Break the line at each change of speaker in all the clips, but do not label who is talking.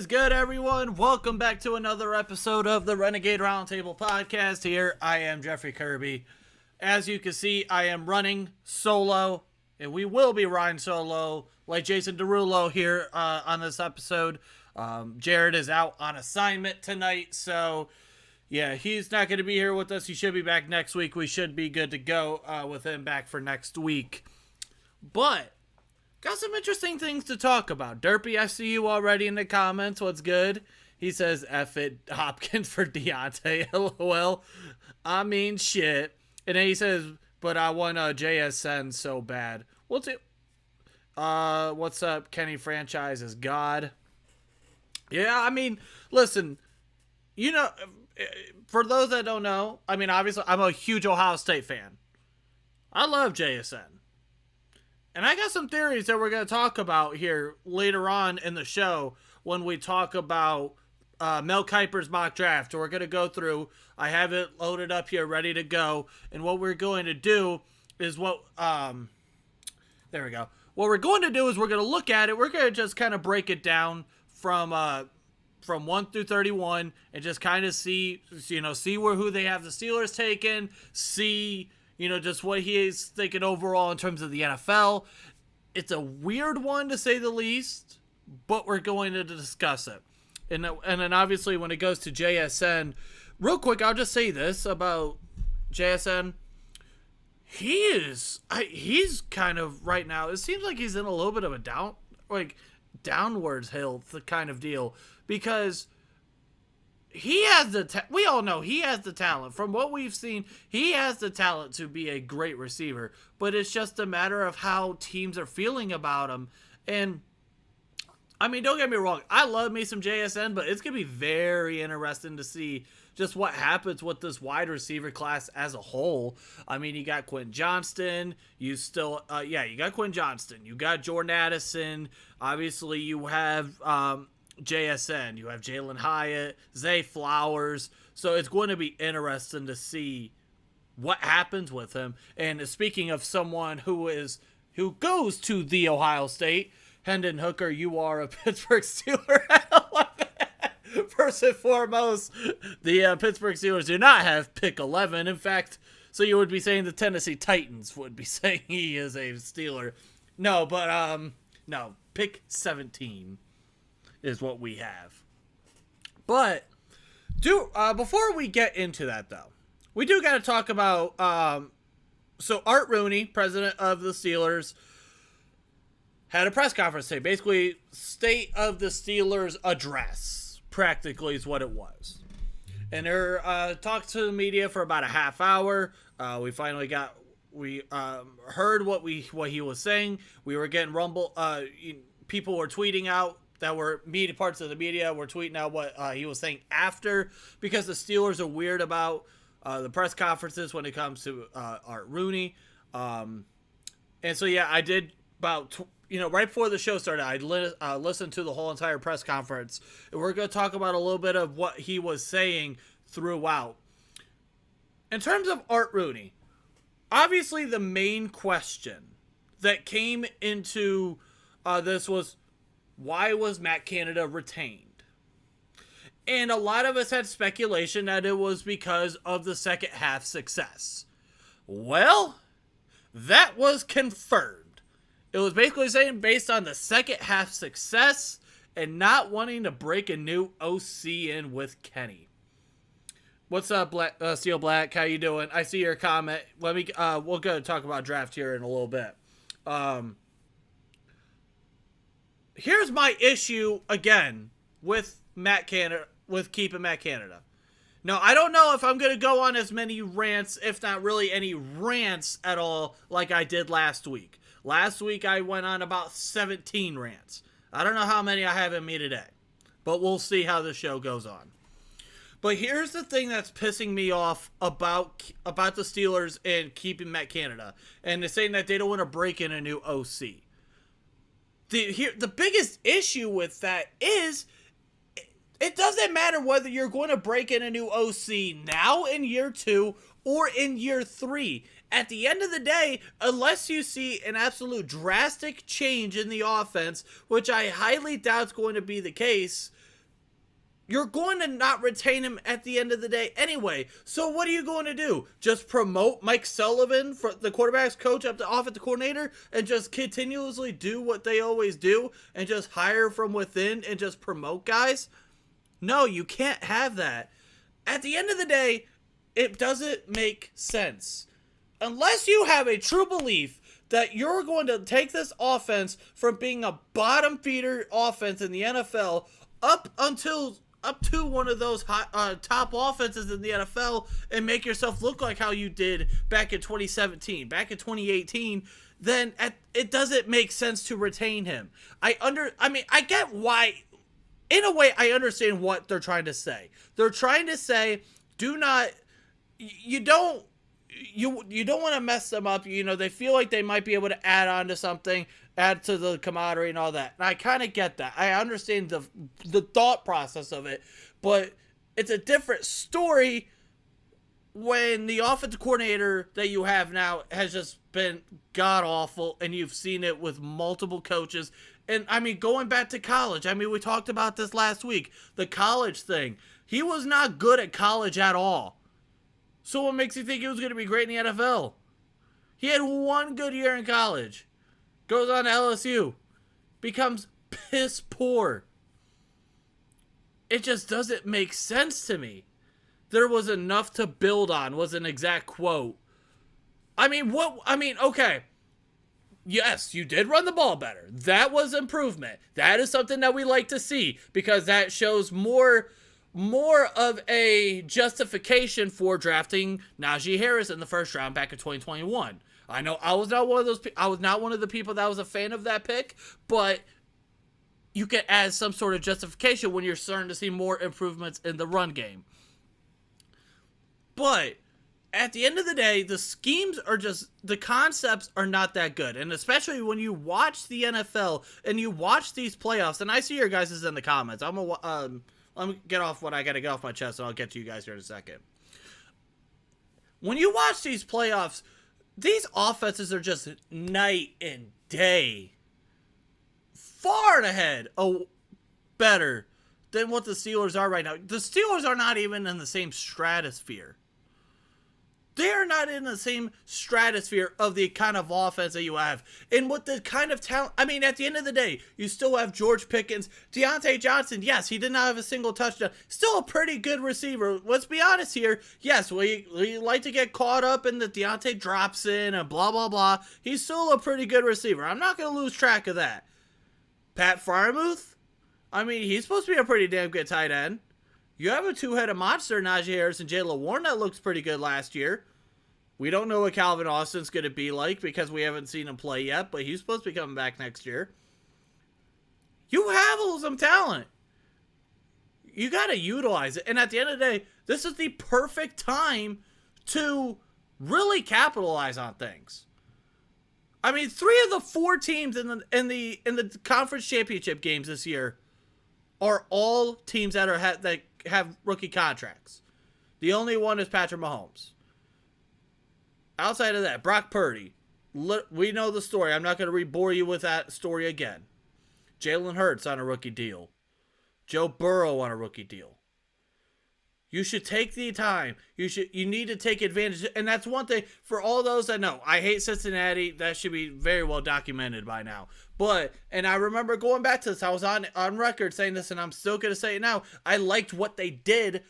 is good, everyone? Welcome back to another episode of the Renegade Roundtable podcast. Here, I am Jeffrey Kirby. As you can see, I am running solo, and we will be riding solo like Jason Derulo here on this episode. Jared is out on assignment tonight, so yeah, he's not going to be here with us. He should be back next week. We should be good to go with him back for next week. But got some interesting things to talk about. Derpy, I see you already in the comments. What's good? He says, F it, Hopkins for Deontay. LOL. I mean, shit. And then he says, but I want a JSN so bad. What's up? Kenny Franchise is God. Yeah, I mean, listen, you know, for those that don't know, I mean, obviously, I'm a huge Ohio State fan. I love JSN. And I got some theories that we're going to talk about here later on in the show when we talk about Mel Kiper's mock draft. We're going to go through. I have it loaded up here, ready to go. And what we're going to do is there we go. What we're going to do is we're going to look at it. We're going to just kind of break it down from 1 through 31 and just kind of see who they have the Steelers taken, see just what he is thinking overall in terms of the NFL. It's a weird one to say the least, but we're going to discuss it. And then obviously when it goes to JSN, real quick, I'll just say this about JSN. He's kind of right now, it seems like he's in a little bit of a downwards hill kind of deal, because he has we all know he has the talent. From what we've seen, he has the talent to be a great receiver, but it's just a matter of how teams are feeling about him. And I mean, don't get me wrong, I love me some JSN, but it's going to be very interesting to see just what happens with this wide receiver class as a whole. I mean, you got Quentin Johnston, you got Quentin Johnston, you got Jordan Addison, obviously you have JSN, you have Jalen Hyatt, Zay Flowers, so it's going to be interesting to see what happens with him. And speaking of someone who goes to the Ohio State, Hendon Hooker, you are a Pittsburgh Steeler. First and foremost, the Pittsburgh Steelers do not have pick 11. In fact, so you would be saying the Tennessee Titans would be saying he is a Steeler. No, but no, pick 17 is what we have. But before we get into that, though, we do got to talk about so Art Rooney, president of the Steelers, had a press conference today. Basically, state of the Steelers address, practically, is what it was. And they talked to the media for about a half hour. We finally heard what he was saying. We were getting people were tweeting out that were parts of the media were tweeting out what he was saying after, because the Steelers are weird about the press conferences when it comes to Art Rooney. And so, yeah, I did about right before the show started, I listened to the whole entire press conference, and we're going to talk about a little bit of what he was saying throughout. In terms of Art Rooney, obviously the main question that came into this was, why was Matt Canada retained? And a lot of us had speculation that it was because of the second half success. Well, that was confirmed. It was basically saying based on the second half success and not wanting to break a new OC in with Kenny. What's up, Steel Black? How you doing? I see your comment. We'll go talk about draft here in a little bit. Here's my issue again with Matt Canada, with keeping Matt Canada. Now, I don't know if I'm going to go on as many rants, if not really any rants at all, like I did last week. Last week, I went on about 17 rants. I don't know how many I have in me today, but we'll see how the show goes on. But here's the thing that's pissing me off about the Steelers and keeping Matt Canada, and they're saying that they don't want to break in a new OC. The biggest issue with that is it doesn't matter whether you're going to break in a new OC now in year 2 or in year 3. At the end of the day, unless you see an absolute drastic change in the offense, which I highly doubt is going to be the case, you're going to not retain him at the end of the day anyway. So what are you going to do? Just promote Mike Sullivan, for the quarterback's coach, up to offensive coordinator, and just continuously do what they always do and just hire from within and just promote guys? No, you can't have that. At the end of the day, it doesn't make sense. Unless you have a true belief that you're going to take this offense from being a bottom feeder offense in the NFL up to one of those top offenses in the NFL and make yourself look like how you did back in 2017, back in 2018, then it doesn't make sense to retain him. I get why. In a way, I understand what they're trying to say. They're trying to say, you don't want to mess them up. They feel like they might be able to add on to something, add to the camaraderie and all that. And I kind of get that. I understand the thought process of it, but it's a different story when the offensive coordinator that you have now has just been god-awful, and you've seen it with multiple coaches. And, going back to college, we talked about this last week, the college thing. He was not good at college at all. So what makes you think he was going to be great in the NFL? He had one good year in college. Goes on to LSU. Becomes piss poor. It just doesn't make sense to me. There was enough to build on, was an exact quote. Okay. Yes, you did run the ball better. That was improvement. That is something that we like to see, because that shows more of a justification for drafting Najee Harris in the first round back in 2021. I know I was not one of the people that was a fan of that pick, but you can add some sort of justification when you're starting to see more improvements in the run game. But at the end of the day, the schemes are the concepts are not that good. And especially when you watch the NFL and you watch these playoffs, and I see your guys' in the comments. Let me get off what I got to get off my chest, and I'll get to you guys here in a second. When you watch these playoffs, these offenses are just night and day. Far ahead, better than what the Steelers are right now. The Steelers are not even in the same stratosphere. They are not in the same stratosphere of the kind of offense that you have. And with the kind of talent, at the end of the day, you still have George Pickens. Deontay Johnson, yes, he did not have a single touchdown. Still a pretty good receiver. Let's be honest here. Yes, we like to get caught up in the Deontay drops in and blah, blah, blah. He's still a pretty good receiver. I'm not going to lose track of that. Pat Freiermuth, he's supposed to be a pretty damn good tight end. You have a two-headed monster, Najee Harris and Jaylen Warren, that looks pretty good last year. We don't know what Calvin Austin's going to be like because we haven't seen him play yet, but he's supposed to be coming back next year. You have some talent. You got to utilize it. And at the end of the day, this is the perfect time to really capitalize on things. 3 of the 4 teams in the conference championship games this year are all teams that have rookie contracts. The only one is Patrick Mahomes. Outside of that, Brock Purdy. We know the story. I'm not going to re-bore you with that story again. Jalen Hurts on a rookie deal. Joe Burrow on a rookie deal. You should take the time. You need to take advantage. And that's one thing for all those that know. I hate Cincinnati. That should be very well documented by now. And I remember going back to this. I was on record saying this, and I'm still going to say it now. I liked what they did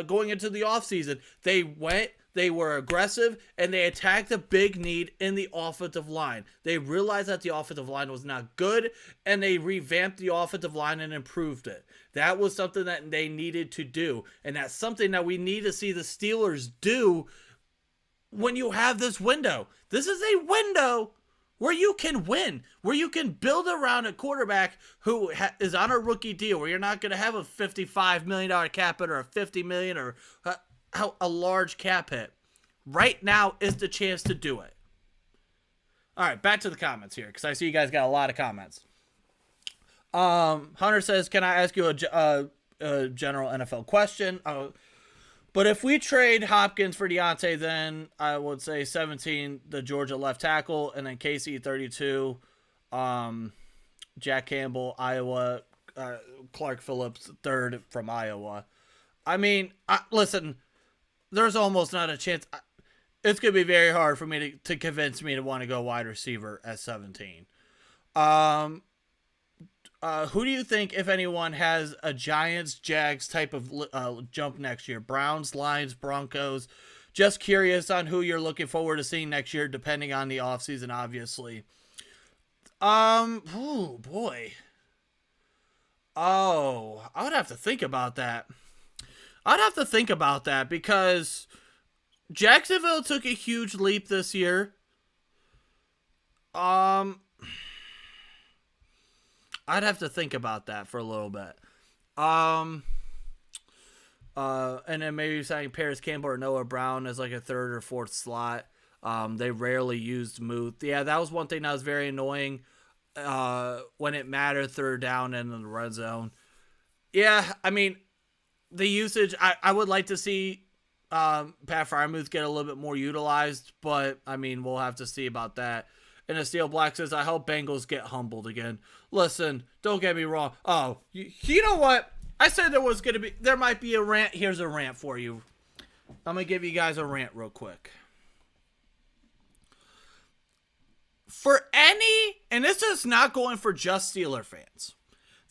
going into the offseason. They were aggressive, and they attacked the big need in the offensive line. They realized that the offensive line was not good, and they revamped the offensive line and improved it. That was something that they needed to do, and that's something that we need to see the Steelers do when you have this window. This is a window where you can win, where you can build around a quarterback who is on a rookie deal, where you're not going to have a $55 million cap hit or a $50 million or a large cap hit. Right now is the chance to do it. All right, back to the comments here, because I see you guys got a lot of comments. Hunter says, can I ask you a general NFL question? But if we trade Hopkins for Deontay, then I would say 17, the Georgia left tackle, and then KC 32, Jack Campbell, Iowa Clark Phillips third from Iowa. I mean, listen, there's almost not a chance. It's going to be very hard for me to convince me to want to go wide receiver at 17. Who do you think, if anyone, has a Giants, Jags type of jump next year? Browns, Lions, Broncos. Just curious on who you're looking forward to seeing next year, depending on the offseason, obviously. Oh, boy. Oh, I would have to think about that. Because Jacksonville took a huge leap this year. I'd have to think about that for a little bit. And then maybe signing Paris Campbell or Noah Brown as like a third or fourth slot. They rarely used Muth. Yeah, that was one thing that was very annoying when it mattered, third down and in the red zone. Yeah, I mean, the usage, I would like to see Pat Freiermuth get a little bit more utilized, but, I mean, we'll have to see about that. And the Steel Black says, I hope Bengals get humbled again. Listen, don't get me wrong. Oh, you know what? I said there might be a rant. Here's a rant for you. I'm going to give you guys a rant real quick. For any, and this is not going for just Steeler fans.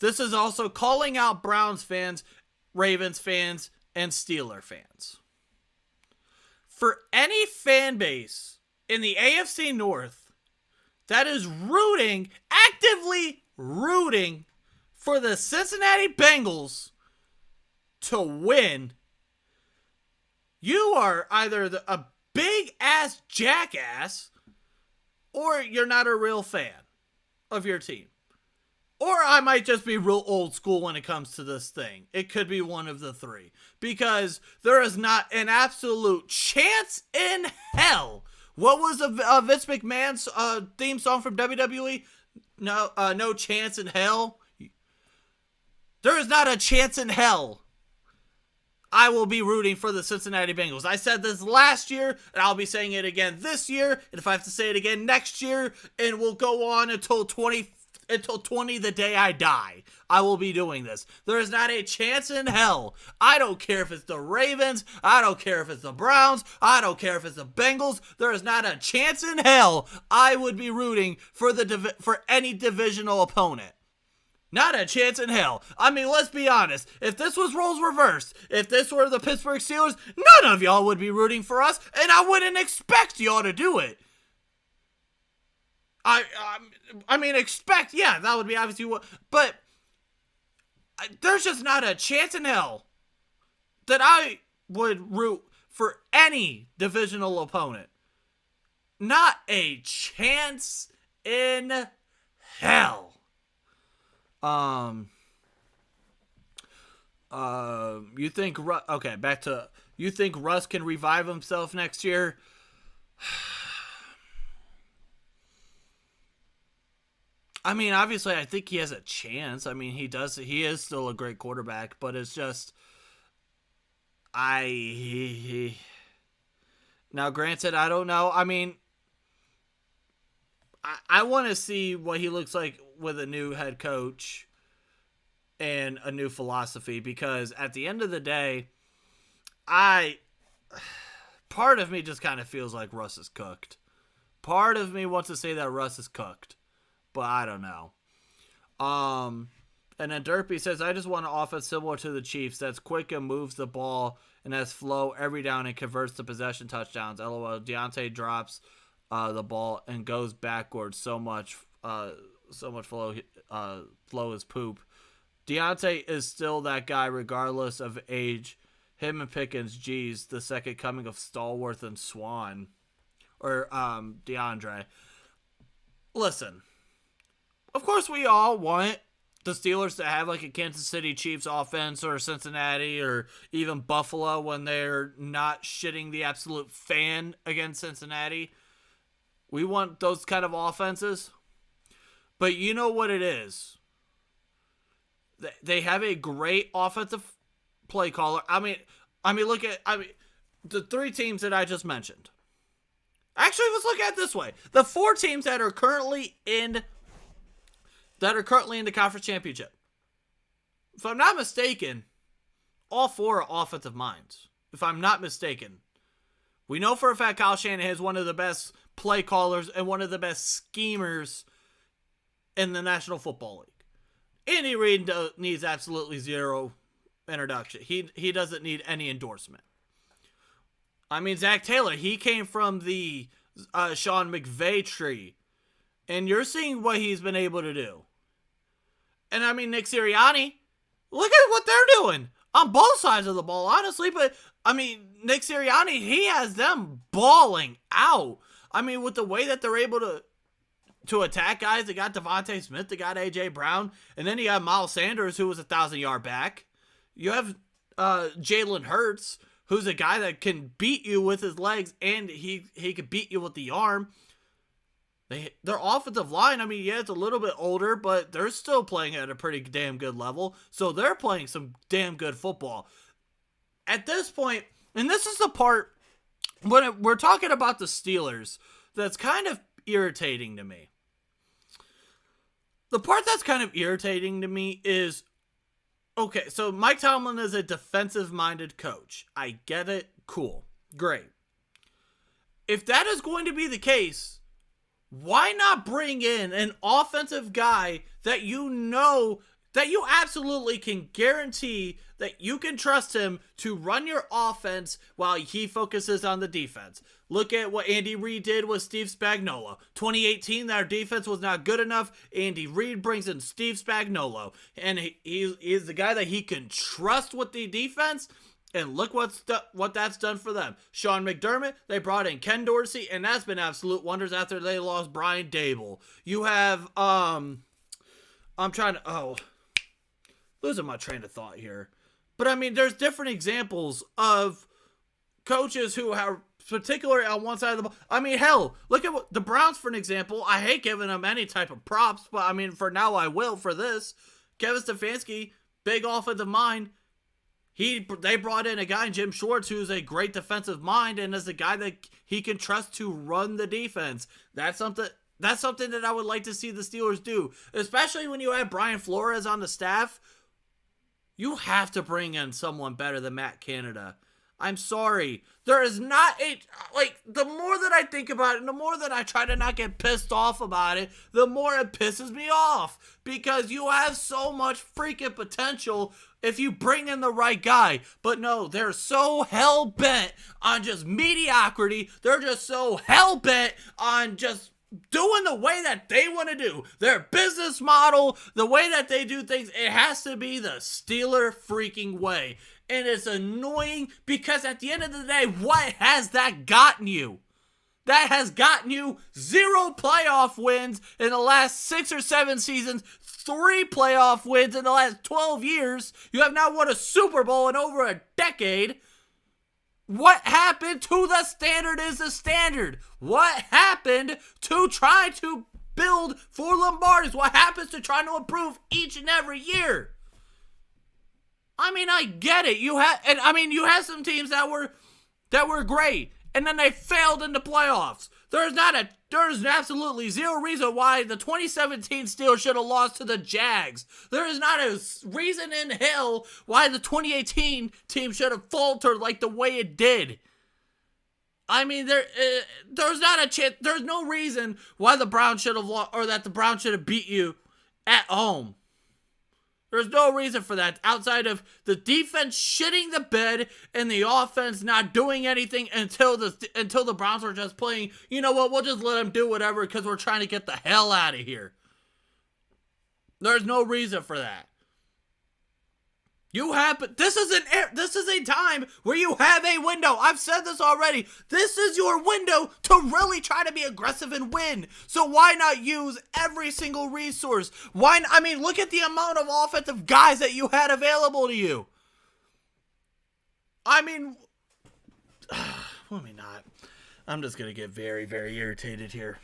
This is also calling out Browns fans, Ravens fans, and Steeler fans. For any fan base in the AFC North that is actively rooting for the Cincinnati Bengals to win, you are either a big-ass jackass or you're not a real fan of your team. Or I might just be real old school when it comes to this thing. It could be one of the three. Because there is not an absolute chance in hell. What was Vince McMahon's theme song from WWE? No chance in hell. There is not a chance in hell I will be rooting for the Cincinnati Bengals. I said this last year, and I'll be saying it again this year, and if I have to say it again next year, and we'll go on until 20 the day I die, I will be doing this. There is not a chance in hell. I don't care if it's the Ravens. I don't care if it's the Browns. I don't care if it's the Bengals. There is not a chance in hell I would be rooting for any divisional opponent. Not a chance in hell. I mean, let's be honest. If this was roles reversed, if this were the Pittsburgh Steelers, none of y'all would be rooting for us, and I wouldn't expect y'all to do it. I mean, that would be obviously what, but there's just not a chance in hell that I would root for any divisional opponent. Not a chance in hell. You think you think Russ can revive himself next year? I mean, obviously, I think he has a chance. I mean, he is still a great quarterback, but it's just, now granted, I don't know. I mean, I want to see what he looks like with a new head coach and a new philosophy, because at the end of the day, part of me just kind of feels like Russ is cooked. Part of me wants to say that Russ is cooked, but I don't know. And then Derpy says, I just want an offense similar to the Chiefs that's quick and moves the ball and has flow every down and converts to possession touchdowns. LOL. Deontay drops the ball and goes backwards so much flow is poop. Deontay is still that guy regardless of age. Him and Pickens, geez, the second coming of Stallworth and Swan. Or DeAndre. Listen, of course we all want the Steelers to have like a Kansas City Chiefs offense, or Cincinnati, or even Buffalo when they're not shitting the absolute fan against Cincinnati. We want those kind of offenses. But you know what it is? They have a great offensive play caller. I mean, look at the three teams that I just mentioned. Actually, let's look at it this way: the four teams that are currently in the conference championship. if I'm not mistaken, all 4 are offensive minds. If I'm not mistaken. We know for a fact Kyle Shanahan is one of the best play callers and one of the best schemers in the National Football League. Andy Reid needs absolutely zero introduction. He doesn't need any endorsement. I mean, Zach Taylor, he came from the Sean McVay tree. And you're seeing what he's been able to do. And I mean, Nick Sirianni, look at what they're doing on both sides of the ball, honestly. But I mean, Nick Sirianni, he has them balling out. I mean, with the way that they're able to attack guys. They got Devontae Smith, they got A.J. Brown, and then you have Miles Sanders, who was a 1,000-yard back. You have Jalen Hurts, who's a guy that can beat you with his legs, and he can beat you with the arm. Their offensive line, I mean, yeah, it's a little bit older, but they're still playing at a pretty damn good level. So they're playing some damn good football. At this point, and this is the part, when we're talking about the Steelers, that's kind of irritating to me. The part that's kind of irritating to me is, okay, so Mike Tomlin is a defensive-minded coach. I get it. Cool. Great. If that is going to be the case, why not bring in an offensive guy that you know, that you absolutely can guarantee that you can trust him to run your offense while he focuses on the defense? Look at what Andy Reid did with Steve Spagnuolo. 2018, their defense was not good enough. Andy Reid brings in Steve Spagnuolo, and he's the guy that he can trust with the defense. And look what that's done for them. Sean McDermott, they brought in Ken Dorsey, and that's been absolute wonders after they lost Brian Dable. You have, losing my train of thought here. But I mean, there's different examples of coaches who are particularly on one side of the ball. I mean, hell, look at the Browns for an example. I hate giving them any type of props, but I mean, for now I will for this. Kevin Stefanski, big offensive mind. They brought in a guy, Jim Schwartz, who's a great defensive mind and is a guy that he can trust to run the defense. That's something that I would like to see the Steelers do, especially when you have Brian Flores on the staff. You have to bring in someone better than Matt Canada. I'm sorry. There is not the more that I think about it and the more that I try to not get pissed off about it, the more it pisses me off. Because you have so much freaking potential if you bring in the right guy. But no, they're so hell-bent on just mediocrity. They're just so hell-bent on just doing the way that they want to do. Their business model, the way that they do things, it has to be the Steeler freaking way. And it's annoying because at the end of the day, what has that gotten you? That has gotten you 0 playoff wins in the last 6 or 7 seasons, 3 playoff wins in the last 12 years. You have now won a Super Bowl in over a decade. What happened to the standard is the standard? What happened to try to build for Lombardi's? What happens to trying to improve each and every year? I mean, I get it. You had some teams that were great, and then they failed in the playoffs. There's absolutely zero reason why the 2017 Steelers should have lost to the Jags. There is not a reason in hell why the 2018 team should have faltered like the way it did. I mean, there's not a chance. There's no reason why the Browns should have lost, or that the Browns should have beat you at home. There's no reason for that outside of the defense shitting the bed and the offense not doing anything until the Browns were just playing, you know what, we'll just let them do whatever because we're trying to get the hell out of here. There's no reason for that. This is a time where you have a window. I've said this already. This is your window to really try to be aggressive and win. So why not use every single resource? Look at the amount of offensive guys that you had available to you. I mean, let me not. I'm just going to get very, very irritated here.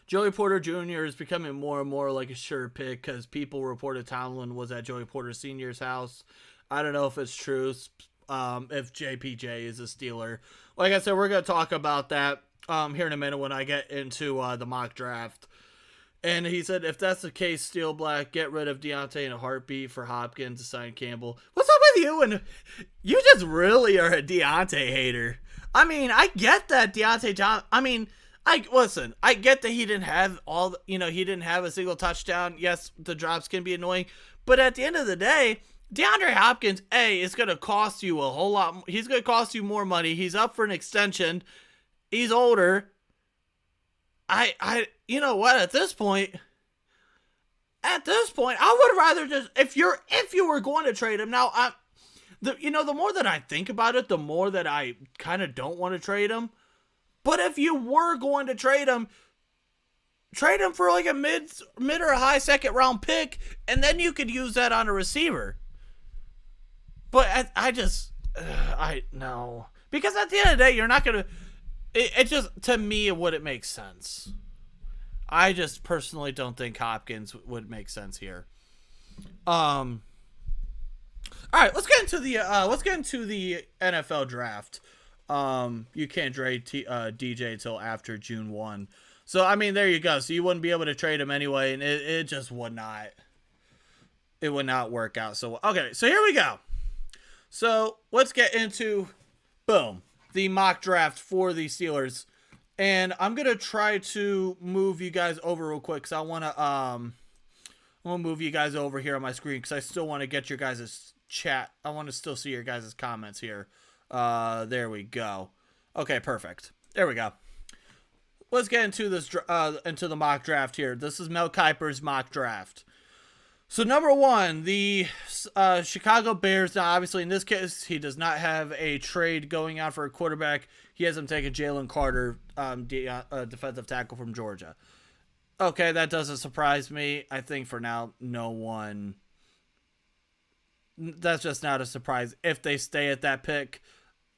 Joey Porter Jr. is becoming more and more like a sure pick because people reported Tomlin was at Joey Porter Sr.'s house. I don't know if it's true, if JPJ is a Steeler. Like I said, we're going to talk about that here in a minute when I get into the mock draft. And he said, if that's the case, Steel Black, get rid of Deontay in a heartbeat for Hopkins to sign Campbell. What's up with you? And you just really are a Deontay hater. I mean, I get that Deontay John. I mean, I get that he didn't have he didn't have a single touchdown. Yes, the drops can be annoying, but at the end of the day, DeAndre Hopkins, is going to cost you a whole lot. He's going to cost you more money. He's up for an extension. He's older. You know what? At this point, I would rather just if you were going to trade him now. The more that I think about it, the more that I kind of don't want to trade him. But if you were going to trade him for like a mid or a high second round pick, and then you could use that on a receiver. But no. Because at the end of the day, you're not going to... It just, to me, it wouldn't make sense. I just personally don't think Hopkins would make sense here. All right, let's get into the NFL draft. You can't trade DJ until after June 1. So, I mean, there you go. So you wouldn't be able to trade him anyway, and it just would not. It would not work out. So, okay, so here we go. So, let's get into, boom, the mock draft for the Steelers. And I'm going to try to move you guys over real quick, because I want to move you guys over here on my screen, because I still want to get your guys' chat. I want to still see your guys' comments here. There we go. Okay, perfect. There we go. Let's get into this into the mock draft here. This is Mel Kiper's mock draft. So number 1, the Chicago Bears. Now, obviously, in this case, he does not have a trade going on for a quarterback. He has him taking Jalen Carter, defensive tackle from Georgia. Okay, that doesn't surprise me. I think for now, no one. That's just not a surprise. If they stay at that pick,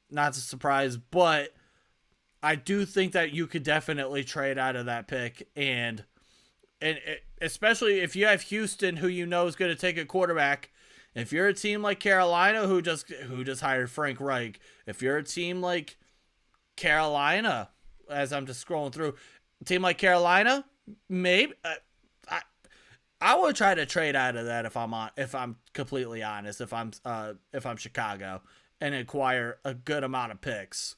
not a surprise. But I do think that you could definitely trade out of that pick, and especially if you have Houston, who you know is going to take a quarterback. If you're a team like Carolina, who just hired Frank Reich, if you're a team like Carolina, as I'm just scrolling through, a team like Carolina, maybe I would try to trade out of that if I'm completely honest. If I'm Chicago, and acquire a good amount of picks.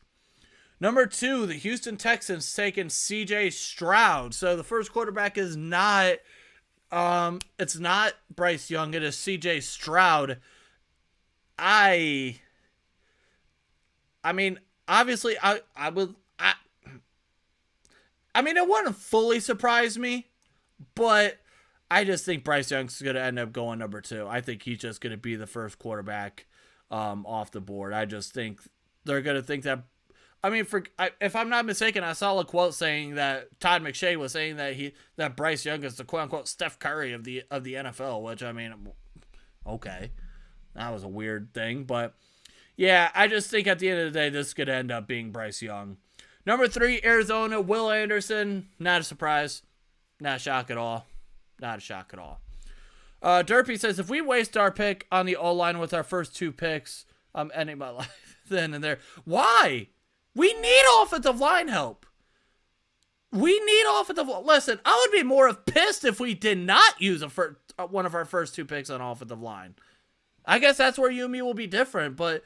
Number 2, the Houston Texans taking C.J. Stroud. So the first quarterback is not, it's not Bryce Young. It is C.J. Stroud. I mean, obviously, I mean, it wouldn't fully surprise me, but I just think Bryce Young's going to end up going number 2. I think he's just going to be the first quarterback off the board. I just think they're going to think that. I mean, if I'm not mistaken, I saw a quote saying that Todd McShay was saying that Bryce Young is the quote unquote Steph Curry of the NFL, which, I mean, okay, that was a weird thing, but yeah, I just think at the end of the day, this could end up being Bryce Young. Number 3, Arizona, Will Anderson. Not a surprise, not a shock at all, not a shock at all. Derpy says, if we waste our pick on the O-line with our first 2 picks, I'm ending my life then and there. Why? We need offensive line help. We need offensive line. Listen, I would be more pissed if we did not use one of our first 2 picks on offensive line. I guess that's where you and me will be different, but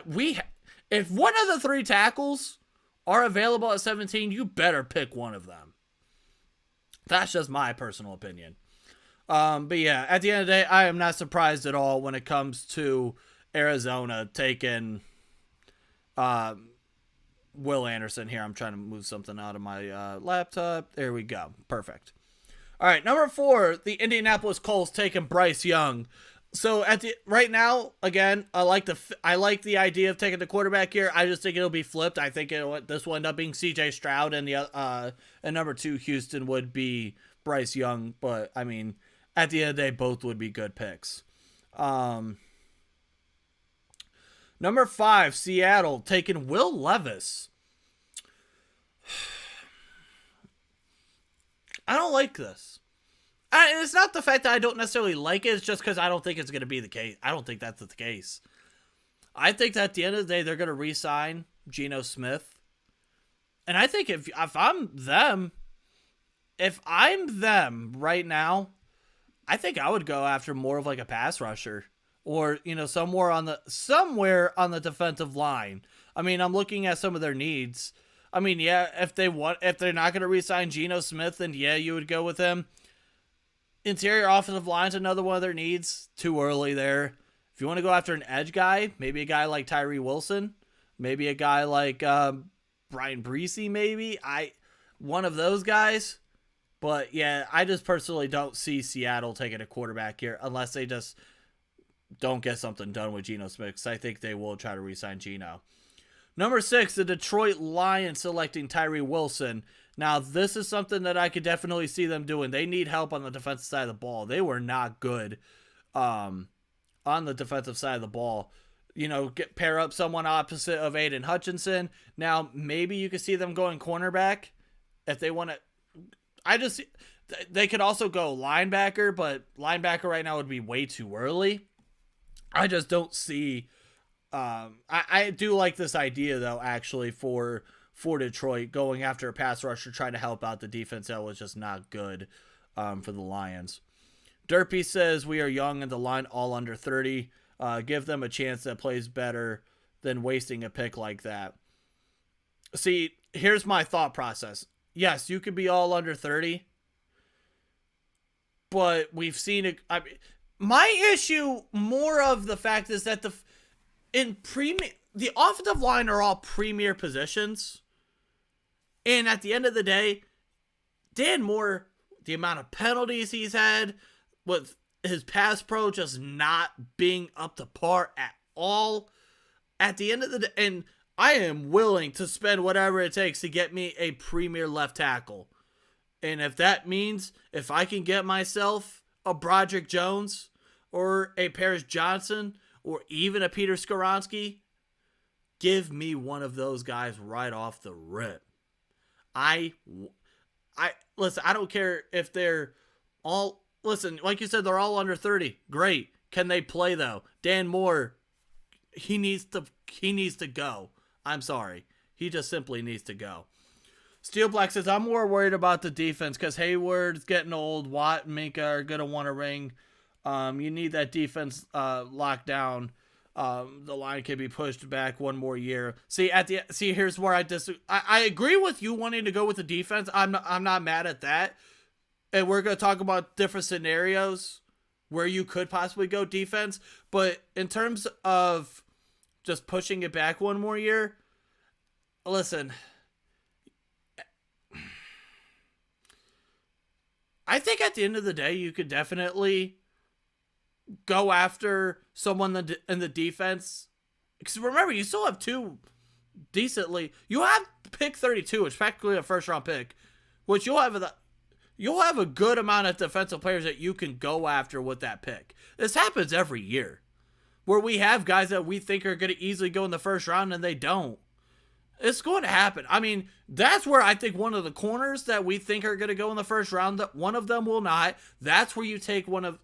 if one of the 3 tackles are available at 17, you better pick one of them. That's just my personal opinion. But yeah, at the end of the day, I am not surprised at all when it comes to Arizona taking Will Anderson here. I'm trying to move something out of my laptop. There we go. Perfect. All right, number 4, the Indianapolis Colts taking Bryce Young. So right now, again, I like the idea of taking the quarterback here. I just think it'll be flipped. I think this will end up being C.J. Stroud, and and number 2, Houston, would be Bryce Young. But I mean, at the end of the day, both would be good picks. Number 5, Seattle taking Will Levis. I don't like this. It's not the fact that I don't necessarily like it. It's just because I don't think it's going to be the case. I don't think that's the case. I think that at the end of the day, they're going to re-sign Geno Smith. And I think if I'm them, if I'm them right now, I think I would go after more of like a pass rusher or, somewhere on the defensive line. I mean, I'm looking at some of their needs. I mean, yeah, if they're not going to re-sign Geno Smith, then yeah, you would go with him. Interior offensive line's another one of their needs. Too early there. If you want to go after an edge guy, maybe a guy like Tyree Wilson, maybe a guy like Brian Breesy, maybe one of those guys. But yeah, I just personally don't see Seattle taking a quarterback here unless they just don't get something done with Geno Smith. Because I think they will try to re-sign Geno. Number 6, the Detroit Lions selecting Tyree Wilson. Now, this is something that I could definitely see them doing. They need help on the defensive side of the ball. They were not good on the defensive side of the ball. Pair up someone opposite of Aiden Hutchinson. Now, maybe you could see them going cornerback if they want to. They could also go linebacker, but linebacker right now would be way too early. I just don't see. I do like this idea, though, actually, for Detroit going after a pass rusher, trying to help out the defense that was just not good for the Lions. Derpy says, we are young and the line all under 30. Give them a chance that plays better than wasting a pick like that. See, here's my thought process. Yes, you could be all under 30, but we've seen it. My issue more of the fact is that the offensive line are all premier positions. And at the end of the day, Dan Moore, the amount of penalties he's had, with his pass pro just not being up to par at all, at the end of the day, and I am willing to spend whatever it takes to get me a premier left tackle. And if that means if I can get myself a Broderick Jones or a Paris Johnson or even a Peter Skoronski, give me one of those guys right off the rip. Listen, I don't care if they're all, listen, like you said, they're all under 30. Great. Can they play though? Dan Moore, he needs to go. I'm sorry. He just simply needs to go. Steel Black says, I'm more worried about the defense because Hayward's getting old. Watt and Minka are going to want a ring. You need that defense locked down. The line can be pushed back one more year. Here's where I agree with you wanting to go with the defense. I'm not mad at that. And we're going to talk about different scenarios where you could possibly go defense. But in terms of just pushing it back one more year, listen, I think at the end of the day, you could definitely go after someone in the defense. Because remember, you still have you have pick 32, which is practically a first round pick, which you'll have a good amount of defensive players that you can go after with that pick. This happens every year where we have guys that we think are going to easily go in the first round and they don't. It's going to happen. I mean, that's where I think one of the corners that we think are going to go in the first round, that one of them will not. That's where you take one of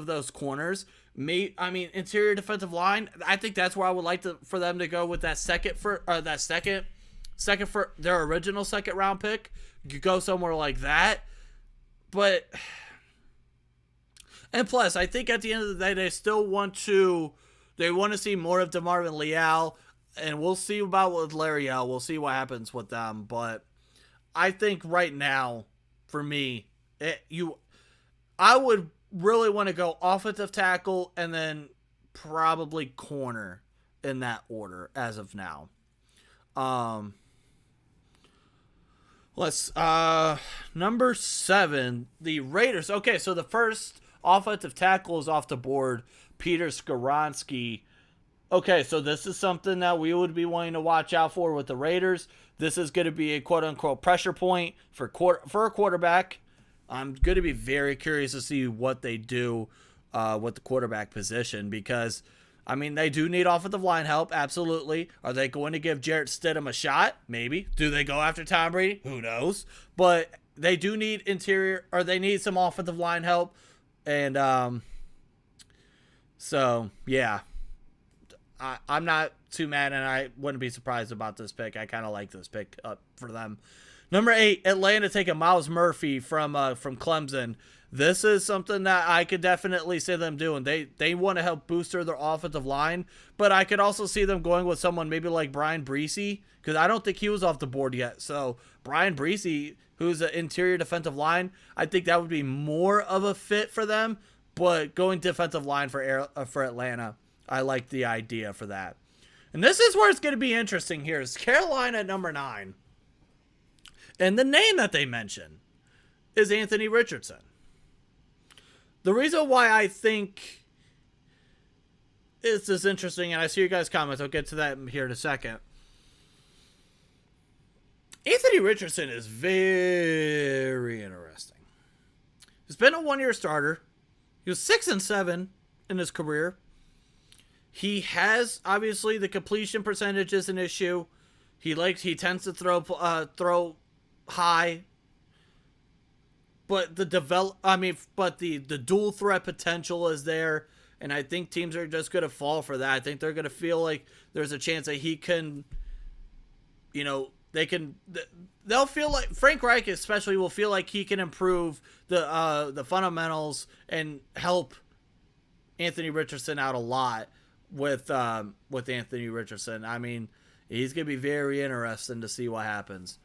those corners. Interior defensive line. I think that's where I would like for them to go with that second for their original second round pick. You go somewhere like that, and plus, I think at the end of the day, they want to see more of DeMarvin Leal, and we'll see about with Lariel. We'll see what happens with them, but I think right now, for me, I would really want to go offensive tackle and then probably corner in that order as of now. Number 7, the Raiders. Okay, so the first offensive tackle is off the board, Peter Skoronski. Okay, so this is something that we would be wanting to watch out for with the Raiders. This is going to be a quote-unquote pressure point for a quarterback. I'm going to be very curious to see what they do with the quarterback position because, they do need offensive line help, absolutely. Are they going to give Jarrett Stidham a shot? Maybe. Do they go after Tom Brady? Who knows? But they do need they need some offensive line help. And so, yeah. I'm not too mad, and I wouldn't be surprised about this pick. I kind of like this pick up for them. Number 8, Atlanta taking Miles Murphy from Clemson. This is something that I could definitely see them doing. They want to help booster their offensive line, but I could also see them going with someone maybe like Brian Breesy, because I don't think he was off the board yet. So Brian Breesy, who's an interior defensive line, I think that would be more of a fit for them. But going defensive line for Atlanta, I like the idea for that. And this is where it's going to be interesting here. Is Carolina at number 9. And the name that they mention is Anthony Richardson. The reason why I think this is interesting, and I see your guys' comments, I'll get to that here in a second. Anthony Richardson is very interesting. He's been a 1-year starter. He was 6-7 in his career. He has, obviously, the completion percentage is an issue. He tends to throw high. But the dual threat potential is there, and I think teams are just going to fall for that. I think they're going to feel like there's a chance that he can, they'll feel like Frank Reich especially will feel like he can improve the fundamentals and help Anthony Richardson out a lot with Anthony Richardson. I mean, he's going to be very interesting to see what happens.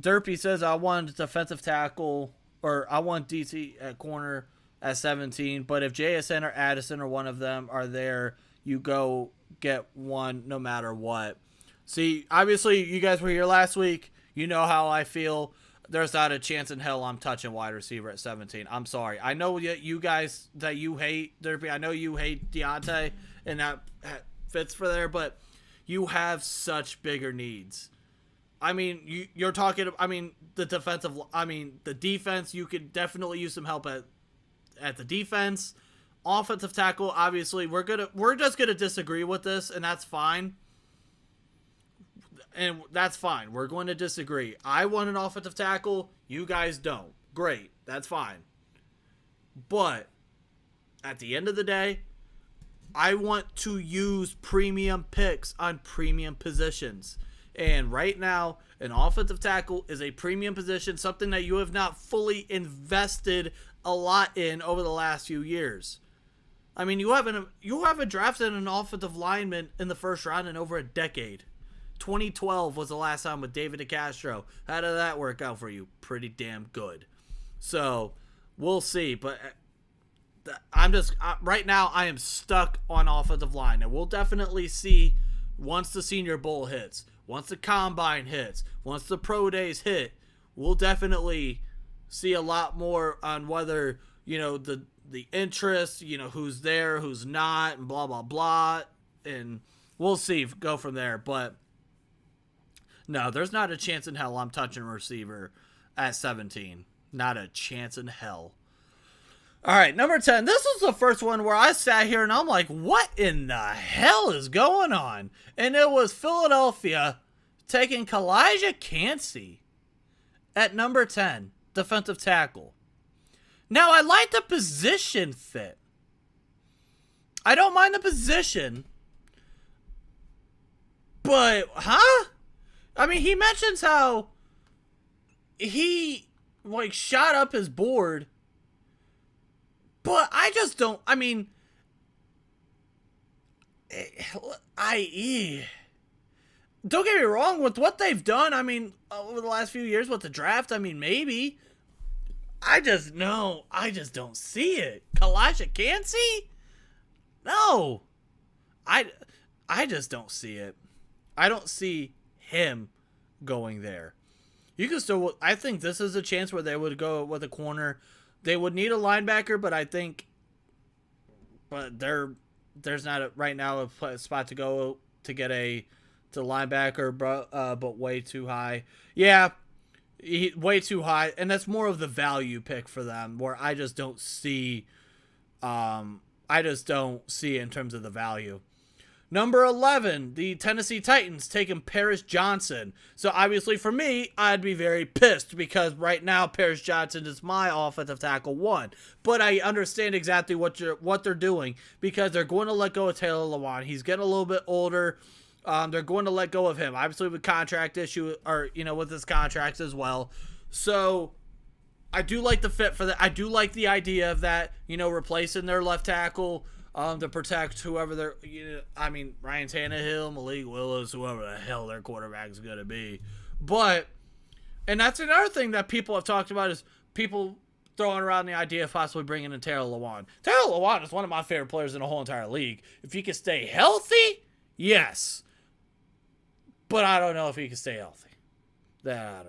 Derpy says, I want defensive tackle, or I want DC at corner at 17, but if JSN or Addison or one of them are there, you go get one no matter what. See, obviously, you guys were here last week. You know how I feel. There's not a chance in hell I'm touching wide receiver at 17. I'm sorry. I know you guys that you hate Derpy. I know you hate Deontay, and that fits for there, but you have such bigger needs. I mean, you're talking. I mean, the defense. You could definitely use some help at the defense. Offensive tackle. Obviously, we're just gonna disagree with this, and that's fine. And that's fine. We're going to disagree. I want an offensive tackle. You guys don't. Great. That's fine. But at the end of the day, I want to use premium picks on premium positions. And right now, an offensive tackle is a premium position, something that you have not fully invested a lot in over the last few years. I mean, you haven't drafted an offensive lineman in the first round in over a decade. 2012 was the last time with David DeCastro. How did that work out for you? Pretty damn good. So, we'll see. But right now, I am stuck on offensive line. And we'll definitely see once the Senior Bowl hits. Once the Combine hits, once the Pro Days hit, we'll definitely see a lot more on whether, the interest, who's there, who's not, and blah, blah, blah. And we'll see. Go from there. But no, there's not a chance in hell I'm touching a receiver at 17. Not a chance in hell. All right, number 10. This was the first one where I sat here and I'm like, what in the hell is going on? And it was Philadelphia taking Kalijah Kancey at number 10, defensive tackle. Now, I like the position fit. I don't mind the position. But, I mean, he mentions how he, shot up his board. But I just don't, don't get me wrong, with what they've done, over the last few years with the draft, maybe. I just don't see it. Kalijah Kancey? No. I just don't see it. I don't see him going there. You can still, I think this is a chance where they would go with a corner. They would need a linebacker, but there's not right now a spot to go to get to linebacker, but way too high. Yeah, way too high, and that's more of the value pick for them, where I just don't see it in terms of the value. Number 11, the Tennessee Titans taking Paris Johnson. So obviously for me, I'd be very pissed because right now Paris Johnson is my offensive tackle 1. But I understand exactly what they're doing because they're going to let go of Taylor Lewan. He's getting a little bit older. They're going to let go of him, obviously with contract issue, or with his contracts as well. So I do like the fit for that. I do like the idea of that, replacing their left tackle to protect whoever they're. Ryan Tannehill, Malik Willis, whoever the hell their quarterback is going to be. And that's another thing that people have talked about is people throwing around the idea of possibly bringing in Taylor Lewan. Taylor Lewan is one of my favorite players in the whole entire league. If he can stay healthy, yes. But I don't know if he can stay healthy. That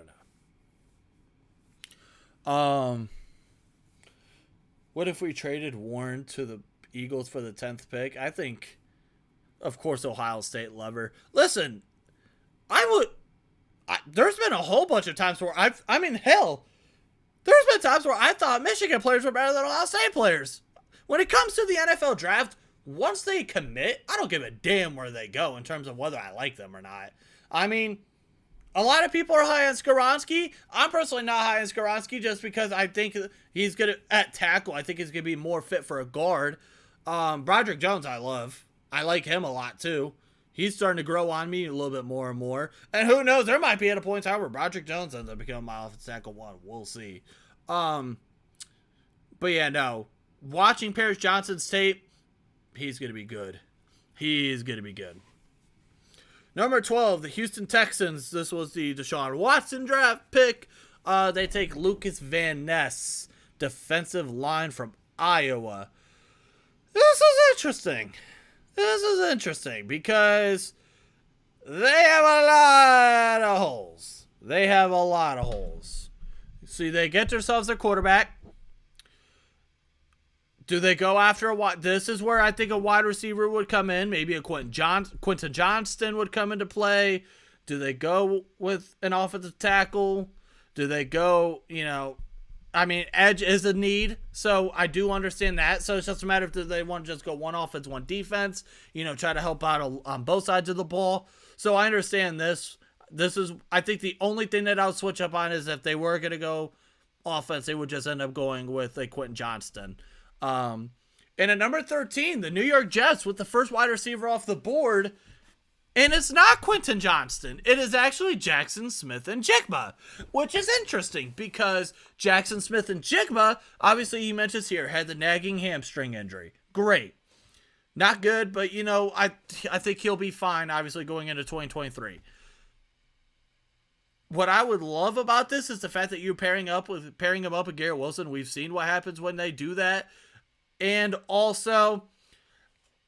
I don't know. What if we traded Warren to the Eagles for the 10th pick? I think, of course, Ohio State lover. Listen, there's been a whole bunch of times where there's been times where I thought Michigan players were better than Ohio State players. When it comes to the NFL draft, once they commit, I don't give a damn where they go in terms of whether I like them or not. A lot of people are high on Skoronski. I'm personally not high on Skoronski just because I think he's good at tackle. I think he's going to be more fit for a guard. Broderick Jones, I love. I like him a lot too. He's starting to grow on me a little bit more and more. And who knows, there might be at a point in time where Broderick Jones ends up becoming my offensive tackle one. We'll see. But yeah, no. Watching Paris Johnson's tape, he's going to be good. He's going to be good. Number 12, the Houston Texans. This was the Deshaun Watson draft pick. They take Lucas Van Ness, defensive line from Iowa. This is interesting. Because they have a lot of holes. See, they get themselves a quarterback. Do they go after this is where I think a wide receiver would come in. Maybe a Quentin Johnston would come into play. Do they go with an offensive tackle? Do they go, edge is a need. So I do understand that. So it's just a matter of do they want to just go one offense, one defense, try to help out on both sides of the ball. So I understand this. I think the only thing that I would switch up on is if they were going to go offense, they would just end up going with a Quentin Johnston. And at number 13, the New York Jets with the first wide receiver off the board. And it's not Quentin Johnston. It is actually Jackson Smith-Njigba, which is interesting because Jackson Smith-Njigba, obviously he mentions here, had the nagging hamstring injury. Great. Not good, but, I think he'll be fine, obviously, going into 2023. What I would love about this is the fact that you're pairing him up with Garrett Wilson. We've seen what happens when they do that. And also,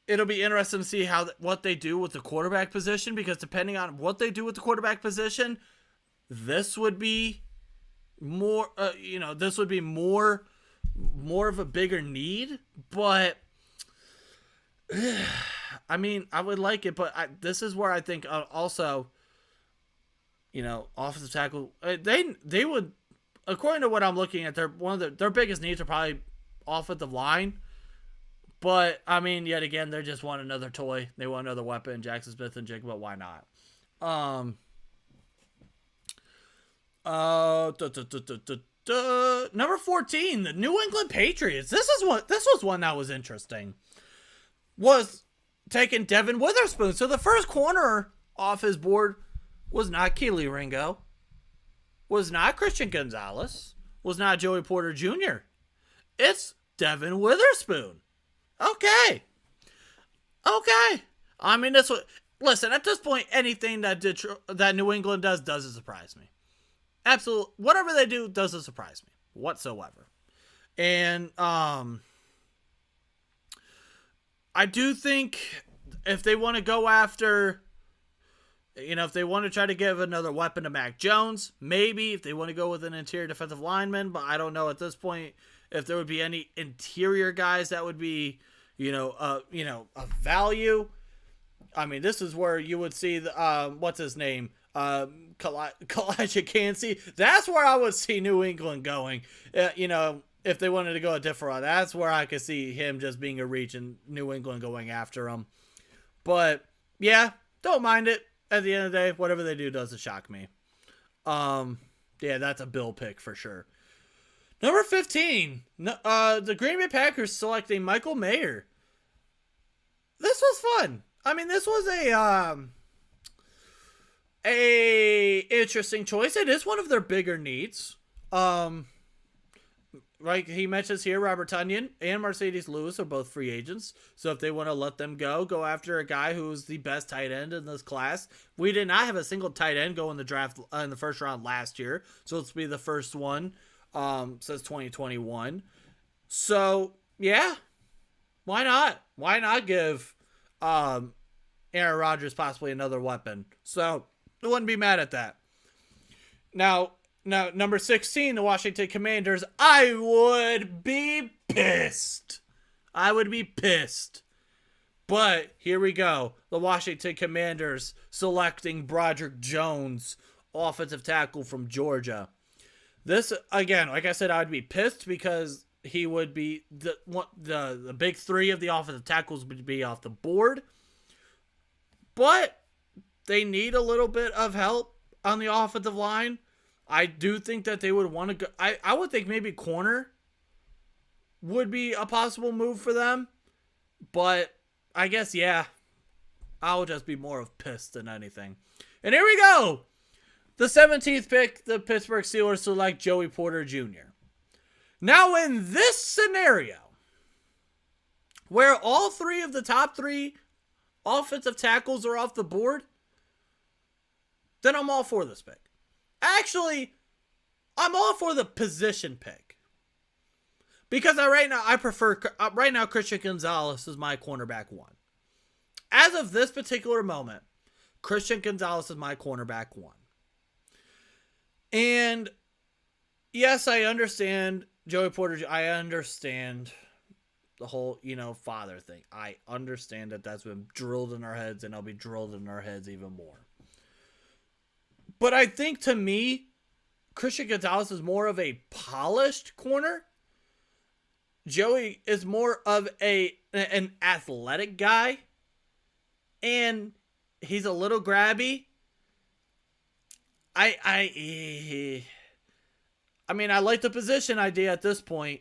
it'll be interesting to see what they do with the quarterback position, because depending on what they do with the quarterback position, this would be more, more of a bigger need. But I would like it, but this is where I think also, offensive tackle, they would, according to what I'm looking at, their biggest needs are probably offensive line. But, yet again, they just want another toy. They want another weapon. Jackson Smith-Njigba, why not? Number 14, the New England Patriots. This was one that was interesting. Was taking Devin Witherspoon. So the first corner off his board was not Keely Ringo. Was not Christian Gonzalez. Was not Joey Porter Jr. It's Devin Witherspoon. Okay. That's what. Listen, at this point, anything that New England doesn't surprise me. Absolutely, whatever they do doesn't surprise me whatsoever. And I do think if they want to go after, if they want to try to give another weapon to Mac Jones, maybe if they want to go with an interior defensive lineman, but I don't know at this point if there would be any interior guys that would be, a value. This is where you would see the, what's his name? Kalijah Cansey. That's where I would see New England going. If they wanted to go a different route, that's where I could see him just being a reach and New England going after him. But yeah, don't mind it. At the end of the day, whatever they do doesn't shock me. Yeah, that's a Bill pick for sure. Number 15, the Green Bay Packers selecting Michael Mayer. This was fun. This was a interesting choice. It is one of their bigger needs. Right, he mentions here Robert Tonyan and Mercedes Lewis are both free agents. So if they want to let them go after a guy who's the best tight end in this class. We did not have a single tight end go in the draft in the first round last year. So this will be the first one since 2021. So, yeah. Why not? Why not give Aaron Rodgers possibly another weapon? So, I wouldn't be mad at that. Now, number 16, the Washington Commanders. I would be pissed. But here we go. The Washington Commanders selecting Broderick Jones, offensive tackle from Georgia. This, again, like I said, I would be pissed because he would be the big three of the offensive tackles would be off the board. But they need a little bit of help on the offensive line. I do think that they would want to go. I would think maybe corner would be a possible move for them. But I guess, yeah, I'll just be more of pissed than anything. And here we go. The 17th pick, the Pittsburgh Steelers select Joey Porter Jr. Now, in this scenario, where all three of the top three offensive tackles are off the board, then I'm all for this pick. Actually, I'm all for the position pick. Because right now Christian Gonzalez is my cornerback one. As of this particular moment, Christian Gonzalez is my cornerback one. And yes, I understand Joey Porter. I understand the whole, father thing. I understand that that's been drilled in our heads, and it'll be drilled in our heads even more. But I think, to me, Christian Gonzalez is more of a polished corner. Joey is more of an athletic guy. And he's a little grabby. I mean, I like the position idea at this point,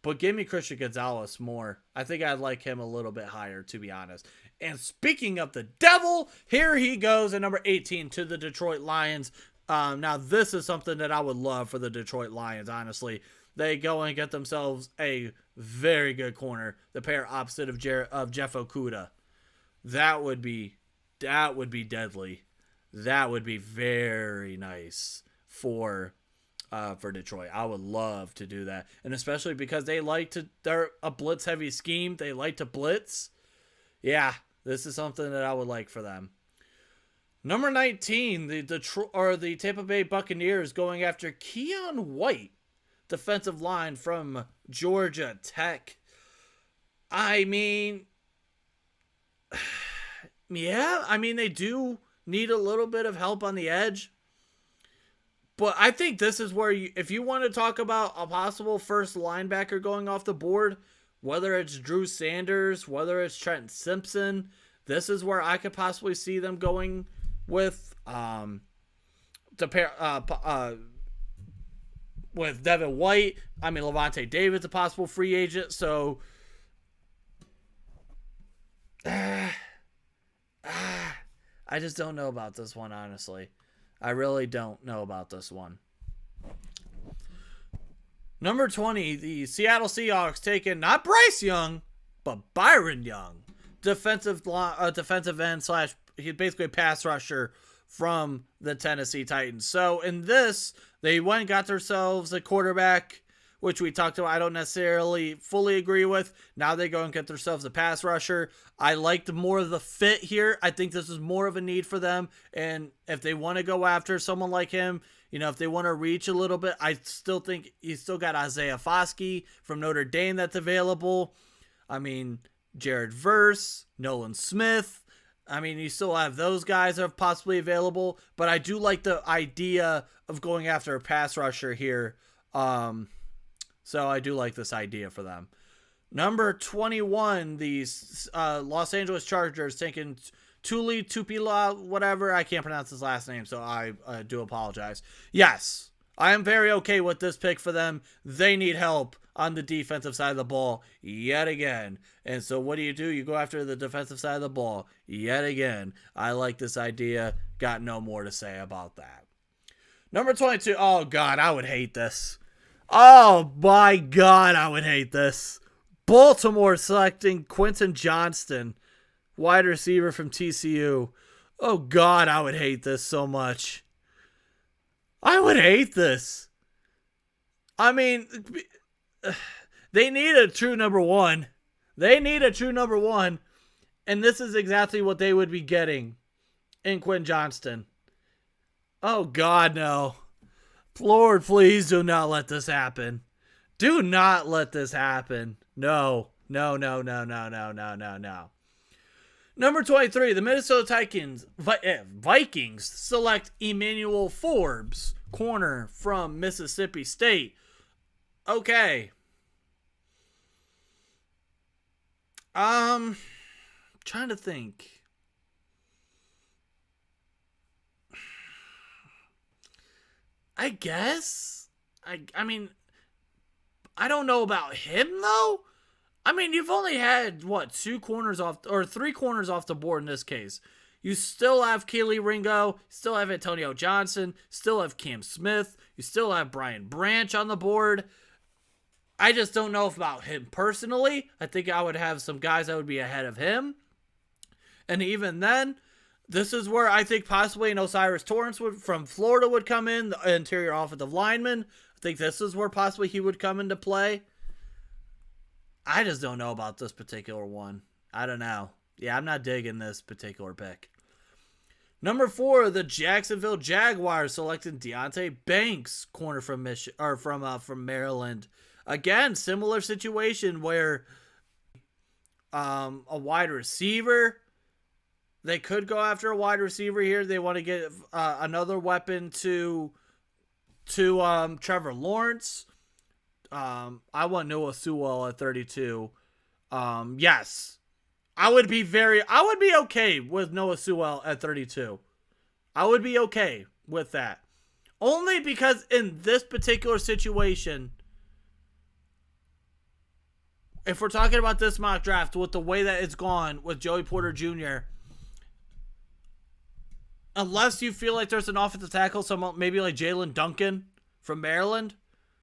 but give me Christian Gonzalez more. I think I'd like him a little bit higher, to be honest. And speaking of the devil, here he goes at number 18 to the Detroit Lions. Now, this is something that I would love for the Detroit Lions, honestly. They go and get themselves a very good corner, the pair opposite of Jeff Okudah. That would be deadly. That would be very nice for Detroit. I would love to do that. And especially because they're a blitz heavy scheme. They like to blitz. Yeah, this is something that I would like for them. Number 19, the Tampa Bay Buccaneers going after Keon White, defensive line from Georgia Tech. I mean, yeah, they do need a little bit of help on the edge. But I think this is where if you want to talk about a possible first linebacker going off the board, whether it's Drew Sanders, whether it's Trent Simpson, this is where I could possibly see them going with with Devin White. Levante David's a possible free agent, so I just don't know about this one, honestly. I really don't know about this one. Number 20, the Seattle Seahawks taking not Bryce Young, but Byron Young, defensive end / he's basically a pass rusher from the Tennessee Titans. So in this, they went and got themselves a quarterback, which we talked about. I don't necessarily fully agree with. Now they go and get themselves a pass rusher. I liked more of the fit here. I think this is more of a need for them. And if they want to go after someone like him, if they want to reach a little bit, I still think you still got Isaiah Foskey from Notre Dame that's available. Jared Verse, Nolan Smith. You still have those guys that are possibly available. But I do like the idea of going after a pass rusher here. So I do like this idea for them. Number 21, the Los Angeles Chargers taking Tupila, whatever. I can't pronounce his last name, so I do apologize. Yes, I am very okay with this pick for them. They need help on the defensive side of the ball yet again. And so what do? You go after the defensive side of the ball yet again. I like this idea. Got no more to say about that. Number 22. Oh, God, I would hate this. Oh, my God, I would hate this. Baltimore selecting Quentin Johnston, wide receiver from TCU. Oh, God, I would hate this so much. I would hate this. I mean, they need a true number one. They need a true number one. And this is exactly what they would be getting in Quentin Johnston. Oh, God, no. Lord, please do not let this happen. Do not let this happen. No. No, no, no, no, no, no, no, no. Number 23, the Minnesota Vikings select Emmanuel Forbes, corner from Mississippi State. Okay. Trying to think. I guess. I mean, I don't know about him though. I mean, you've only had, what, 3 corners off the board in this case. You still have Kelee Ringo, still have Antonio Johnson, still have Cam Smith, you still have Brian Branch on the board. I just don't know about him personally. I think I would have some guys that would be ahead of him. And even then, this is where I think possibly an Osiris Torrance from Florida would come in, the interior offensive lineman. I think this is where possibly he would come into play. I just don't know about this particular one. I don't know. Yeah, I'm not digging this particular pick. Number 4, the Jacksonville Jaguars selected Deonte Banks, corner from from Maryland. Again, similar situation where a wide receiver. They could go after a wide receiver here. They want to get another weapon to Trevor Lawrence. I want Noah Sewell at 32. Yes. I would be okay with Noah Sewell at 32. I would be okay with that. Only because in this particular situation, if we're talking about this mock draft with the way that it's gone with Joey Porter Jr., unless you feel like there's an offensive tackle, someone maybe like Jalen Duncan from Maryland,